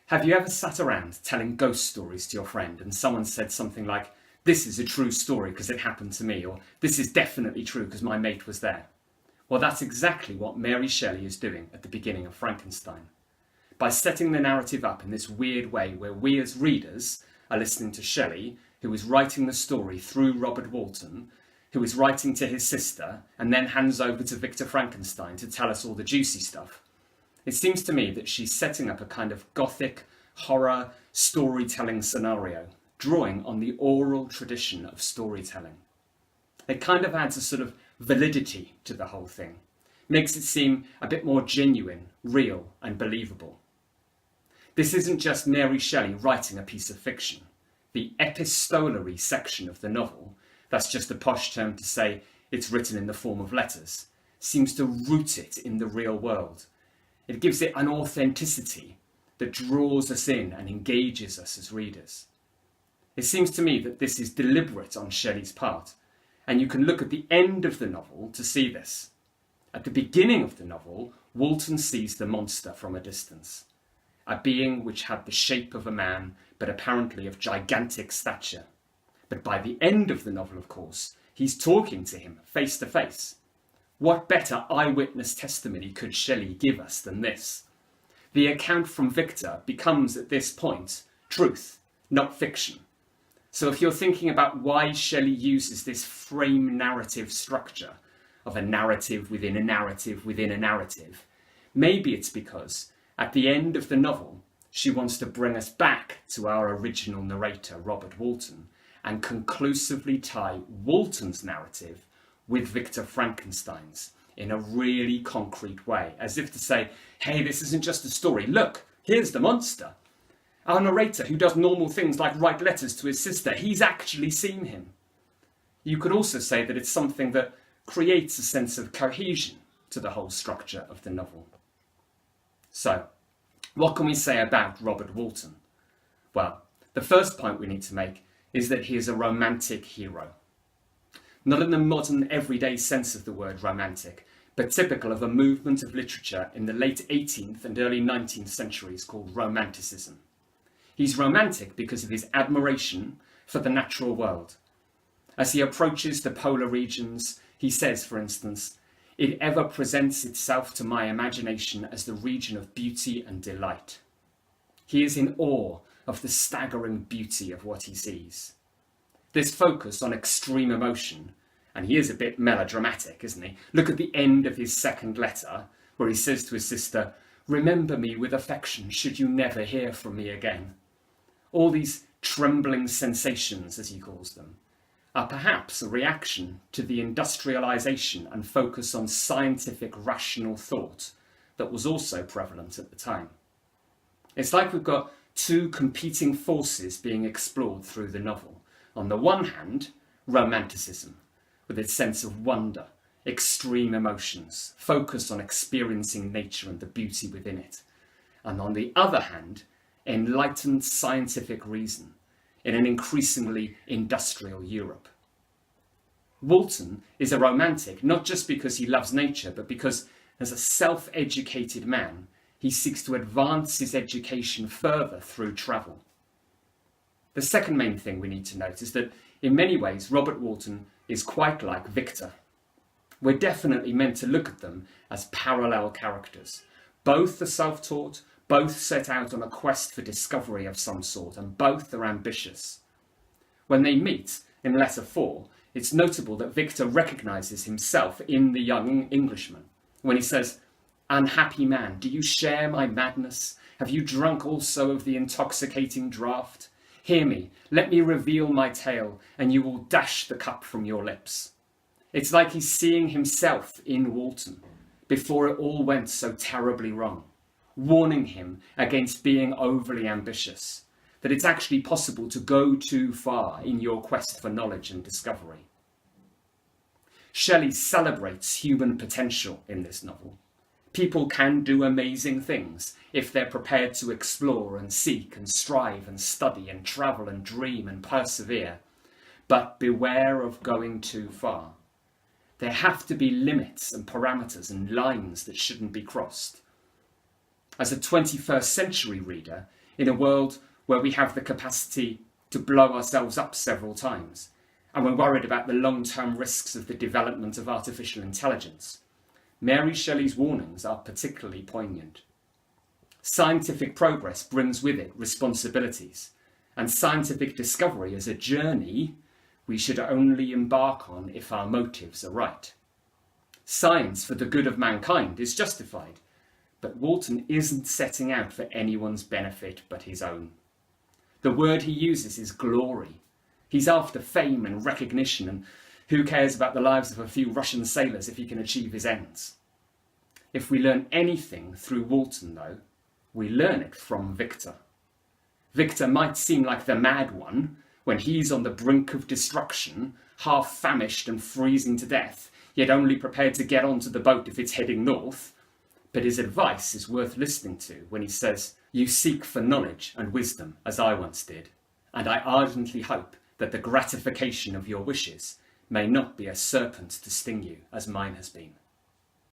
Have you ever sat around telling ghost stories to your friend and someone said something like, "This is a true story because it happened to me," or "This is definitely true because my mate was there"? Well, that's exactly what Mary Shelley is doing at the beginning of Frankenstein. By setting the narrative up in this weird way where we as readers are listening to Shelley, who is writing the story through Robert Walton, who is writing to his sister and then hands over to Victor Frankenstein to tell us all the juicy stuff. It seems to me that she's setting up a kind of gothic horror storytelling scenario, drawing on the oral tradition of storytelling. It kind of adds a sort of validity to the whole thing, makes it seem a bit more genuine, real and believable. This isn't just Mary Shelley writing a piece of fiction. The epistolary section of the novel, that's just a posh term to say it's written in the form of letters, seems to root it in the real world. It gives it an authenticity that draws us in and engages us as readers. It seems to me that this is deliberate on Shelley's part, and you can look at the end of the novel to see this. At the beginning of the novel, Walton sees the monster from a distance, a being which had the shape of a man, but apparently of gigantic stature. But by the end of the novel, of course, he's talking to him face to face. What better eyewitness testimony could Shelley give us than this? The account from Victor becomes at this point truth, not fiction. So if you're thinking about why Shelley uses this frame narrative structure of a narrative within a narrative within a narrative, maybe it's because at the end of the novel, she wants to bring us back to our original narrator, Robert Walton, and conclusively tie Walton's narrative with Victor Frankenstein's in a really concrete way, as if to say, hey, this isn't just a story. Look, here's the monster. Our narrator, who does normal things like write letters to his sister, he's actually seen him. You could also say that it's something that creates a sense of cohesion to the whole structure of the novel. So, what can we say about Robert Walton? Well, the first point we need to make is that he is a romantic hero. Not in the modern everyday sense of the word romantic, but typical of a movement of literature in the late 18th and early 19th centuries called Romanticism. He's romantic because of his admiration for the natural world. As he approaches the polar regions, he says, for instance, "It ever presents itself to my imagination as the region of beauty and delight." He is in awe of the staggering beauty of what he sees. This focus on extreme emotion, and he is a bit melodramatic, isn't he? Look at the end of his second letter, where he says to his sister, "Remember me with affection should you never hear from me again." All these trembling sensations, as he calls them, are perhaps a reaction to the industrialization and focus on scientific rational thought that was also prevalent at the time. It's like we've got two competing forces being explored through the novel. On the one hand, romanticism, with its sense of wonder, extreme emotions, focus on experiencing nature and the beauty within it. And on the other hand, enlightened scientific reason in an increasingly industrial Europe. Walton is a romantic not just because he loves nature, but because as a self-educated man, he seeks to advance his education further through travel. The second main thing we need to note is that in many ways, Robert Walton is quite like Victor. We're definitely meant to look at them as parallel characters. Both are self-taught, both set out on a quest for discovery of some sort, and both are ambitious. When they meet in letter 4, it's notable that Victor recognises himself in the young Englishman when he says, "Unhappy man, do you share my madness? Have you drunk also of the intoxicating draught? Hear me, let me reveal my tale, and you will dash the cup from your lips." It's like he's seeing himself in Walton before it all went so terribly wrong, warning him against being overly ambitious, that it's actually possible to go too far in your quest for knowledge and discovery. Shelley celebrates human potential in this novel. People can do amazing things if they're prepared to explore and seek and strive and study and travel and dream and persevere. But beware of going too far. There have to be limits and parameters and lines that shouldn't be crossed. As a 21st century reader, in a world where we have the capacity to blow ourselves up several times, and we're worried about the long-term risks of the development of artificial intelligence, Mary Shelley's warnings are particularly poignant. Scientific progress brings with it responsibilities, and scientific discovery is a journey we should only embark on if our motives are right. Science for the good of mankind is justified, but Walton isn't setting out for anyone's benefit but his own. The word he uses is glory. He's after fame and recognition, and who cares about the lives of a few Russian sailors if he can achieve his ends? If we learn anything through Walton, though, we learn it from Victor. Victor might seem like the mad one when he's on the brink of destruction, half famished and freezing to death, yet only prepared to get onto the boat if it's heading north. But his advice is worth listening to when he says, "You seek for knowledge and wisdom, as I once did, and I ardently hope that the gratification of your wishes may not be a serpent to sting you, as mine has been."